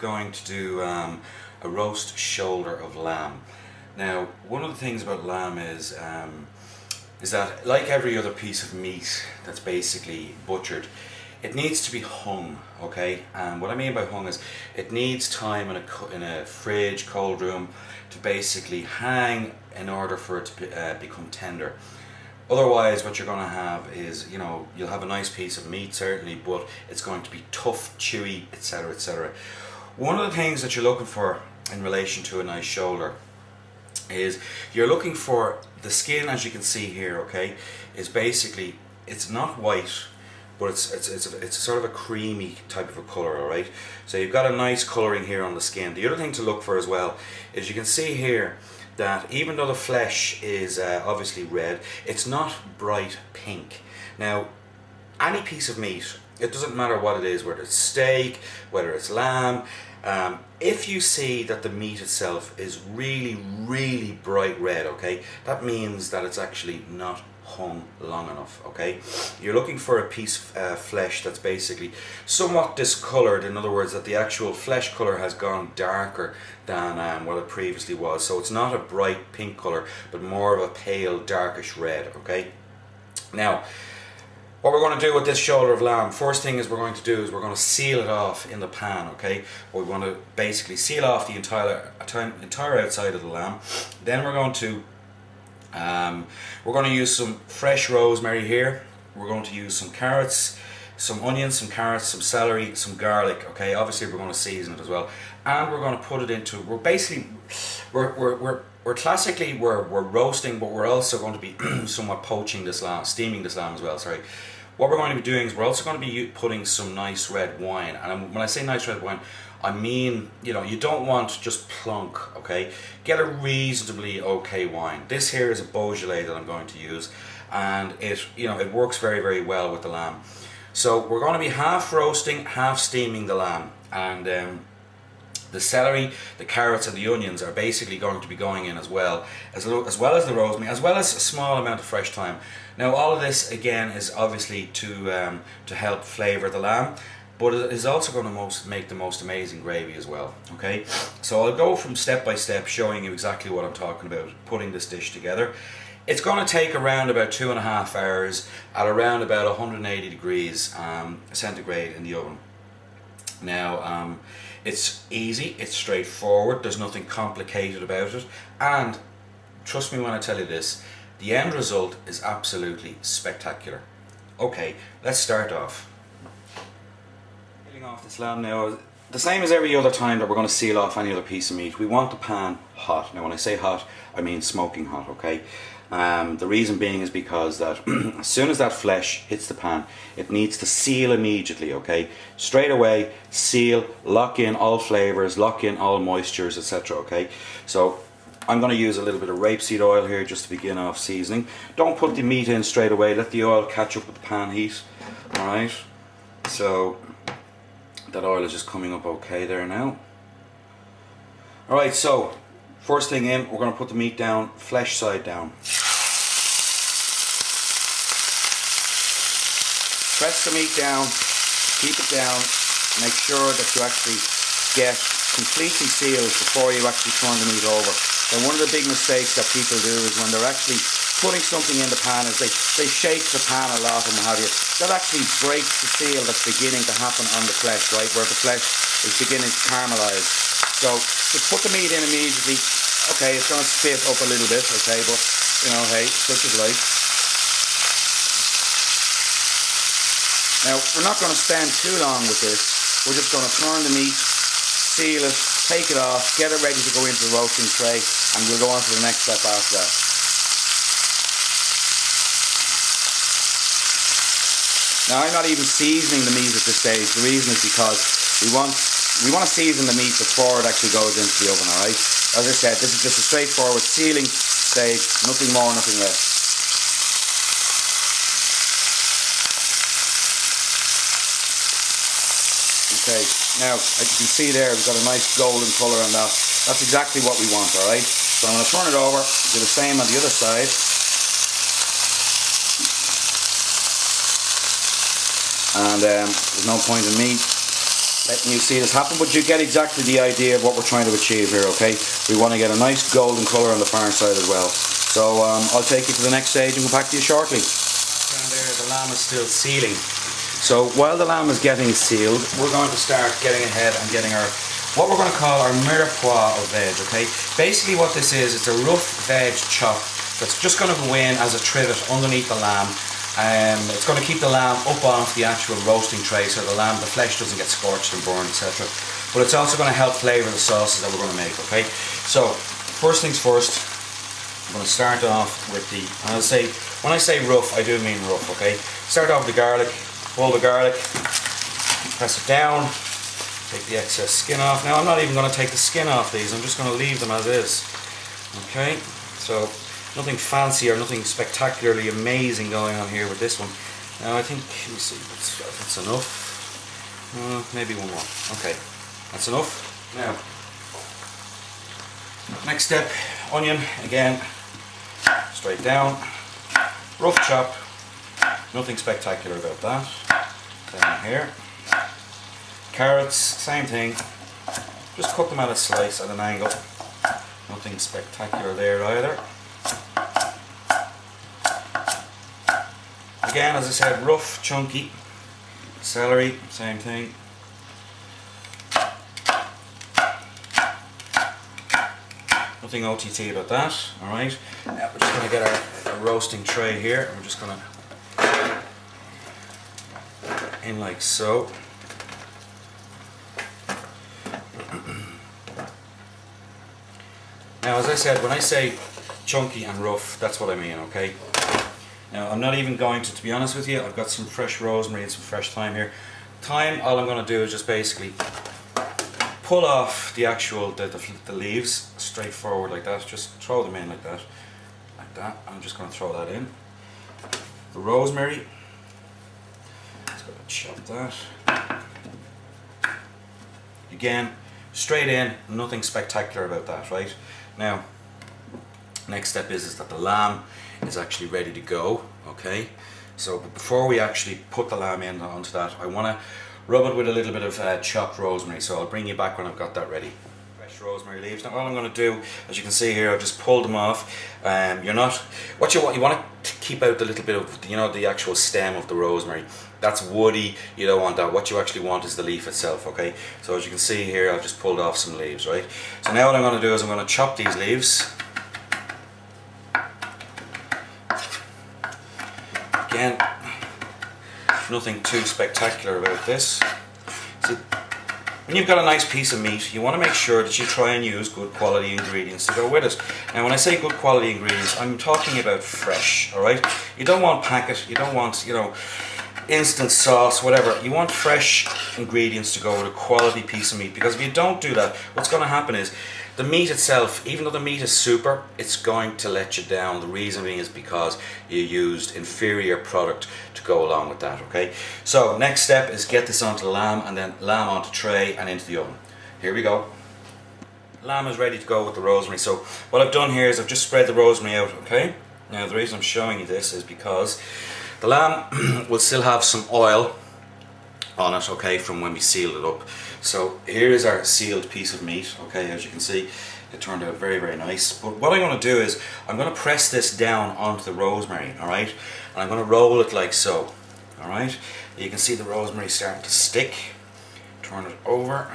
going to do a roast shoulder of lamb. Now, one of the things about lamb is that, like every other piece of meat that's basically butchered, it needs to be hung, okay? And what I mean by hung is it needs time in a fridge, cold room, to basically hang in order for it to become tender. Otherwise, what you're going to have is, you know, you'll have a nice piece of meat certainly, but it's going to be tough, chewy, etc., etc. One of the things that you're looking for in relation to a nice shoulder is you're looking for the skin, as you can see here, okay, is basically, it's not white, but it's sort of a creamy type of a colour, alright? So you've got a nice colouring here on the skin. The other thing to look for as well is you can see here that even though the flesh is obviously red, it's not bright pink. Now, any piece of meat, it doesn't matter what it is, whether it's steak, whether it's lamb, if you see that the meat itself is really, really bright red, okay, that means that it's actually not hung long enough, okay? You're looking for a piece of flesh that's basically somewhat discolored, in other words, that the actual flesh color has gone darker than what it previously was. So it's not a bright pink color, but more of a pale, darkish red, okay? Now, what we're going to do with this shoulder of lamb, first thing is we're going to seal it off in the pan, okay? We're going to basically seal off the entire outside of the lamb. Then we're going to use some fresh rosemary here. We're going to use some carrots, some onions, some carrots, some celery, some garlic, okay? Obviously we're going to season it as well. And we're going to put it into, we're classically roasting, but we're also going to be somewhat poaching this lamb, steaming this lamb as well, sorry. What we're going to be doing is we're also going to be putting some nice red wine. And when I say nice red wine, I mean, you know, you don't want just plunk, okay? Get a reasonably okay wine. This here is a Beaujolais that I'm going to use, and it, you know, it works very, very well with the lamb. So we're going to be half roasting, half steaming the lamb, and the celery, the carrots and the onions are basically going to be going in as well as the rosemary, as well as a small amount of fresh thyme. Now all of this again is obviously to help flavour the lamb, but it is also going to make the most amazing gravy as well, okay? So I'll go from step by step showing you exactly what I'm talking about, putting this dish together. It's going to take around about 2.5 hours at around about 180 degrees centigrade in the oven. Now, it's easy, it's straightforward, there's nothing complicated about it, and trust me when I tell you this, the end result is absolutely spectacular. Okay, let's start off. Peeling off this lamb now, the same as every other time that we're going to seal off any other piece of meat, we want the pan hot. Now when I say hot, I mean smoking hot, okay? The reason being is because that as soon as that flesh hits the pan, it needs to seal immediately, okay? Straight away, seal, lock in all flavors, lock in all moistures, etc., okay? So I'm going to use a little bit of rapeseed oil here just to begin off seasoning. Don't put the meat in straight away, let the oil catch up with the pan heat, alright? So that oil is just coming up okay there now. Alright, so first thing in, we're going to put the meat down, flesh side down. Press the meat down, keep it down, make sure that you actually get completely sealed before you actually turn the meat over. And one of the big mistakes that people do is when they're actually putting something in the pan is they shake the pan a lot and what have you. That actually breaks the seal that's beginning to happen on the flesh, right, where the flesh is beginning to caramelize. So just put the meat in immediately. Okay, it's going to spit up a little bit, okay, but you know, hey, such is life. Now, we're not going to spend too long with this. We're just going to turn the meat, seal it, take it off, get it ready to go into the roasting tray, and we'll go on to the next step after that. Now, I'm not even seasoning the meat at this stage. The reason is because we want to season the meat before it actually goes into the oven, alright? As I said, this is just a straightforward sealing stage, nothing more, nothing less. Okay, now as you can see there, we've got a nice golden colour on that. That's exactly what we want, alright? So I'm going to turn it over, do the same on the other side. And there's no point in me letting you see this happen, but you get exactly the idea of what we're trying to achieve here, okay? We want to get a nice golden colour on the far side as well. So I'll take you to the next stage and go back to you shortly. Down there, the lamb is still sealing. So while the lamb is getting sealed, we're going to start getting ahead and getting our, what we're going to call our mirepoix of veg, okay? Basically what this is, it's a rough veg chop that's just going to go in as a trivet underneath the lamb. It's going to keep the lamb up off the actual roasting tray so the flesh doesn't get scorched and burned, etc. But it's also going to help flavour the sauces that we're going to make, okay? So, first things first, I'm going to start off with the, when I say rough, I do mean rough, okay? Start off with the garlic, pull the garlic, press it down, take the excess skin off. Now I'm not even going to take the skin off these, I'm just going to leave them as is, okay? So, nothing fancy or nothing spectacularly amazing going on here with this one. Now I think, let me see if it's enough. Maybe one more. Okay, that's enough. Now, next step, onion, again, straight down, rough chop, nothing spectacular about that. Down here. Carrots, same thing, just cut them at a slice at an angle. Nothing spectacular there either. Again, as I said, rough, chunky. Celery, same thing. Nothing OTT about that, alright. Now we're just going to get our roasting tray here, and we're just going to in like so. Now, as I said, when I say chunky and rough, that's what I mean, okay? Now, I'm not even going to be honest with you, I've got some fresh rosemary and some fresh thyme here. Thyme, all I'm going to do is just basically pull off the actual, the leaves, straightforward like that, just throw them in like that. I'm just going to throw that in. The rosemary, just going to chop that. Again, straight in, nothing spectacular about that, right? Now, next step is that the lamb is actually ready to go, okay? So before we actually put the lamb in onto that, I want to rub it with a little bit of chopped rosemary, so I'll bring you back when I've got that ready. Fresh rosemary leaves. Now all I'm going to do, as you can see here, I've just pulled them off. You're not, what you want to keep out the little bit of, you know, the actual stem of the rosemary. That's woody, you don't want that. What you actually want is the leaf itself, okay? So as you can see here, I've just pulled off some leaves, right? So now what I'm going to do is I'm going to chop these leaves. Again, nothing too spectacular about this. See, when you've got a nice piece of meat, you want to make sure that you try and use good quality ingredients to go with it. Now when I say good quality ingredients, I'm talking about fresh, alright? You don't want packet, you don't want, you know, instant sauce, whatever. You want fresh ingredients to go with a quality piece of meat, because if you don't do that, what's going to happen is the meat itself, even though the meat is super, it's going to let you down. The reason being is because you used inferior product to go along with that, okay? So next step is get this onto the lamb, and then lamb onto tray and into the oven. Here we go. Lamb is ready to go with the rosemary. So what I've done here is I've just spread the rosemary out, okay? Now the reason I'm showing you this is because the lamb will still have some oil on it, okay, from when we sealed it up. So here is our sealed piece of meat, okay, as you can see, it turned out very, very nice. But what I'm going to do is, I'm going to press this down onto the rosemary, alright, and I'm going to roll it like so, alright. You can see the rosemary starting to stick. Turn it over,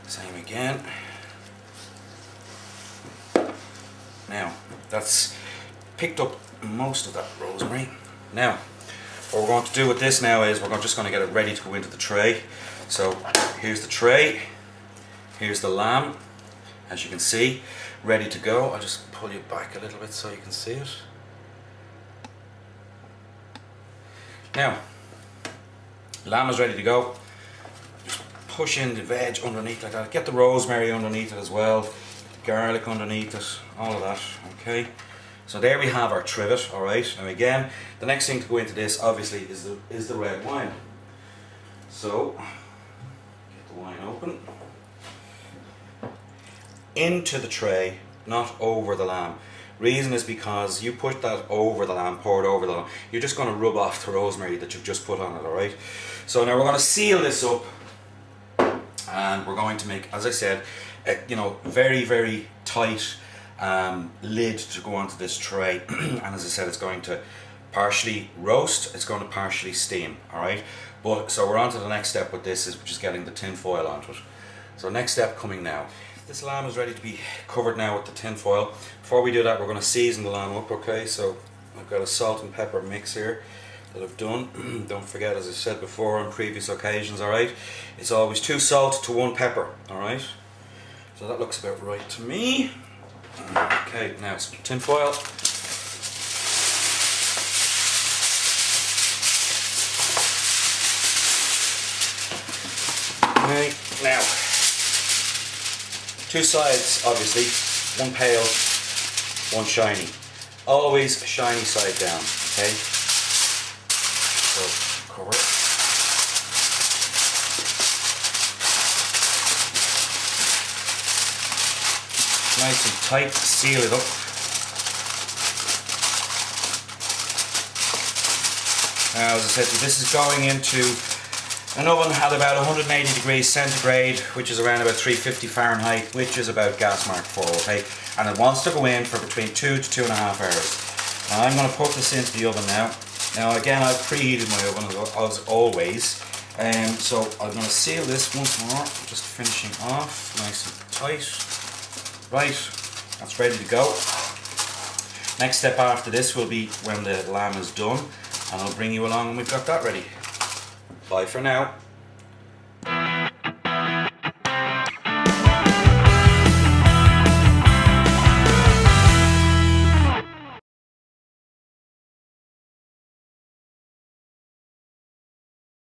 same again. Now, that's picked up most of that rosemary. Now, what we're going to do with this now is we're just going to get it ready to go into the tray. So here's the tray, here's the lamb, as you can see, ready to go. I'll just pull you back a little bit so you can see it. Now, lamb is ready to go. Just push in the veg underneath like that. Get the rosemary underneath it as well, the garlic underneath it, all of that, okay? So there we have our trivet, alright. Now again, the next thing to go into this obviously is the red wine. So, get the wine open. Into the tray, not over the lamb. Reason is because you put that over the lamb, pour it over the lamb, you're just going to rub off the rosemary that you've just put on it, alright. So now we're going to seal this up And we're going to make, as I said, you know, very, very tight lid to go onto this tray. And as I said, it's going to partially roast, it's going to partially steam, alright? But so we're on to the next step with this, which is getting the tin foil onto it. So next step coming now. This lamb is ready to be covered now with the tin foil. Before we do that, we're going to season the lamb up, okay? So I've got a salt and pepper mix here that I've done. Don't forget, as I said before on previous occasions, alright? It's always 2 salt to 1 pepper, alright? So that looks about right to me. Okay, now some tin foil. Okay, now 2 sides, obviously, 1 pale, 1 shiny. Always shiny side down, okay? So cover it. Nice and tight, seal it up. Now, as I said, this is going into an oven at about 180 degrees centigrade, which is around about 350 Fahrenheit, which is about gas mark 4, okay? And it wants to go in for between 2 to 2.5 hours. Now I'm going to put this into the oven now. Now again, I've preheated my oven as always. So I'm going to seal this once more, just finishing off, nice and tight. Right, that's ready to go. Next step after this will be when the lamb is done, and I'll bring you along when we've got that ready. Bye for now.